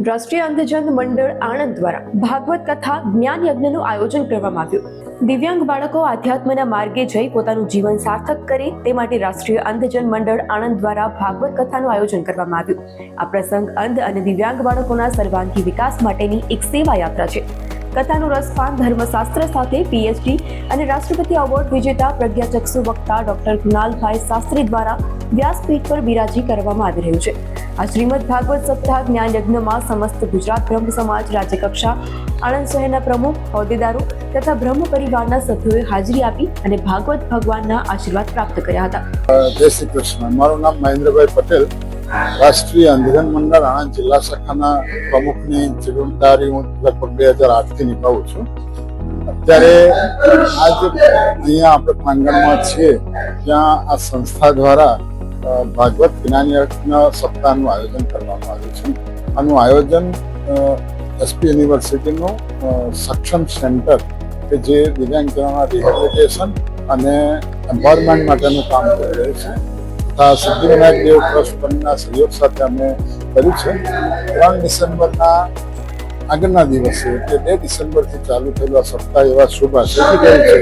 રાષ્ટ્રીય અંધજન મંડળ આણંદ દ્વારા ભાગવત કથા જ્ઞાન યજ્ઞનું આયોજન કરવામાં આવ્યું। દિવ્યાંગ બાળકો આધ્યાત્મના માર્ગે જઈ પોતાનું જીવન સાર્થક કરે તે માટે રાષ્ટ્રીય અંધજન મંડળ આણંદ દ્વારા ભાગવત કથાનું આયોજન કરવામાં આવ્યું। આ પ્રસંગ અંધ અને દિવ્યાંગ બાળકોના સર્વાંગી વિકાસ માટેની એક સેવા યાત્રા છે। કથાનું રસપાન ધર્મશાસ્ત્ર સાથે પીએચડી અને રાષ્ટ્રપતિ એવોર્ડ વિજેતા પ્રજ્ઞાચક્ષુ વક્તા ડોક્ટર કૃણાલભાઈ શાસ્ત્રી દ્વારા વ્યાસપીઠ પર બિરાજી કરવામાં આવી રહ્યું છે। આ શ્રીમદ ભાગવત સપ્તાહ જ્ઞાન યજ્ઞમાં સમસ્ત ગુજરાત બ્રહ્મ સમાજ રાજ્યકક્ષા આણંદ શહેરના પ્રમુખ હોદ્દેદારો તથા બ્રહ્મ પરિવારના સભ્યોએ હાજરી આપી અને ભાગવત ભગવાનના આશીર્વાદ પ્રાપ્ત કર્યા હતા। જય શ્રી કૃષ્ણ। મારું નામ મહેન્દ્રભાઈ પટેલ, રાષ્ટ્રીય અંધજન મંડળ આણંદ જિલ્લા શાખાના પ્રમુખની જવાબદારી હું લગભગ 2008થી નિભાવું છું। અત્યારે આજ અહીંયા આપણે પ્રાંગણમાં છીએ ત્યાં આ સંસ્થા દ્વારા ભાગવત જ્ઞાન યજ્ઞ સપ્તાહનું આયોજન કરવામાં આવ્યું છે। આનું આયોજન એસપી યુનિવર્સિટીનું સક્ષમ સેન્ટર કે જે દિવ્યાંગજનોના રિહેબિલિટેશન અને એમ્પાવરમેન્ટ માટેનું કામ કરી રહ્યું છે તથા સિદ્ધિવિનાયક દેવ ટ્રસ્ટ ફંડના સહયોગ સાથે અમે કર્યું છે। 3 ડિસેમ્બરના આગળના દિવસે એટલે 2 ડિસેમ્બરથી ચાલુ થયેલો આ સપ્તાહ એવા શુભ આશયથી ગયું છે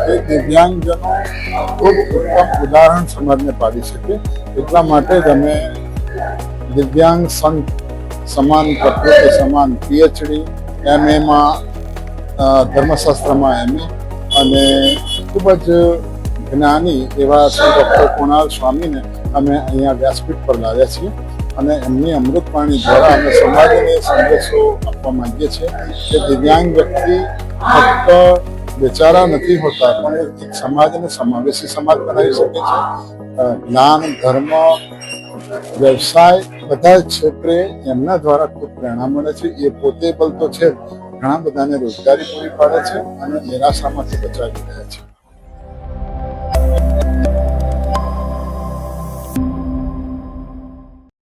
કે દિવ્યાંગજનો ખૂબ ઉત્તમ ઉદાહરણ સમાજને પાડી શકે, એટલા માટે જ અમે દિવ્યાંગ સંત સમાન પ્રકૃતિ સમાન પીએચડી એમએમાં ધર્મશાસ્ત્રમાં એમએ અને ખૂબ જ જ્ઞાની એવા શ્રી ડૉક્ટર કૃણાલ સ્વામીને અમે અહીંયા વ્યાસપીઠ પર લાવ્યા છીએ અને એમની અમૃતવાણી દ્વારા અમે સમાજને સંદેશો આપવા માંગીએ છીએ કે દિવ્યાંગ વ્યક્તિ ફક્ત બેચારા નથી હોતા પણ એક સમાજને સમાવેશી સમાજ બનાવી શકે છે। જ્ઞાન, ધર્મ, વ્યવસાય બધા ક્ષેત્રે એમના દ્વારા ખૂબ પ્રેરણા મળે છે। એ પોતે બલ તો છે, ઘણા બધાને રોજગારી પૂરી પાડે છે અને નિરાશામાંથી બચાવી રહ્યા છે।